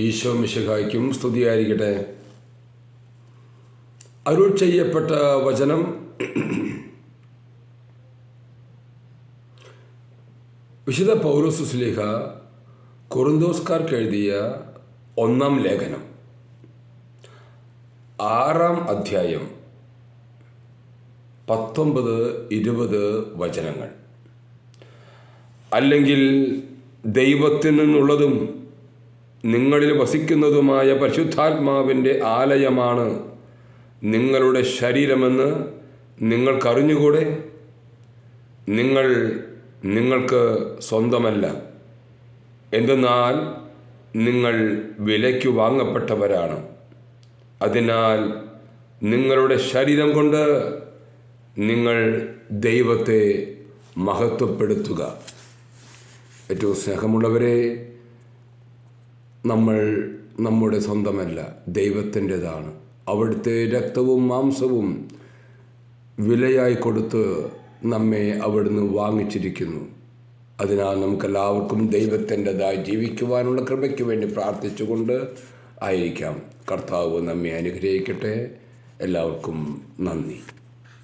ഈശോ മിശിഹായ്ക്കും സ്തുതിയായിരിക്കട്ടെ. അരുൾ ചെയ്യപ്പെട്ട വചനം വിശുദ്ധ പൗലോസ് ശ്ലീഹ കൊറിന്തോസ്കാർക്ക് എഴുതിയ 1-ാം ലേഖനം 6-ാം അധ്യായം 19-20 വചനങ്ങൾ. അല്ലെങ്കിൽ ദൈവത്തിൽ നിന്നുള്ളതും നിങ്ങളിൽ വസിക്കുന്നതുമായ പരിശുദ്ധാത്മാവിൻ്റെ ആലയമാണ് നിങ്ങളുടെ ശരീരമെന്ന് നിങ്ങൾക്കറിഞ്ഞുകൂടെ? നിങ്ങൾക്ക് സ്വന്തമല്ല, എന്തെന്നാൽ നിങ്ങൾ വിലയ്ക്ക് വാങ്ങപ്പെട്ടവരാണ്. അതിനാൽ നിങ്ങളുടെ ശരീരം കൊണ്ട് നിങ്ങൾ ദൈവത്തെ മഹത്വപ്പെടുത്തുക. ഏറ്റവും സ്നേഹമുള്ളവരെ, നമ്മൾ നമ്മുടെ സ്വന്തമല്ല, ദൈവത്തിൻ്റെതാണ്. അവിടുത്തെ രക്തവും മാംസവും വിലയായി കൊടുത്ത് നമ്മെ അവിടുന്ന് വാങ്ങിച്ചിരിക്കുന്നു. അതിനാൽ നമുക്കെല്ലാവർക്കും ദൈവത്തിൻ്റെതായി ജീവിക്കുവാനുള്ള കൃപയ്ക്ക് വേണ്ടി പ്രാർത്ഥിച്ചുകൊണ്ട് ആയിരിക്കാം. കർത്താവ് നമ്മെ അനുഗ്രഹിക്കട്ടെ. എല്ലാവർക്കും നന്ദി.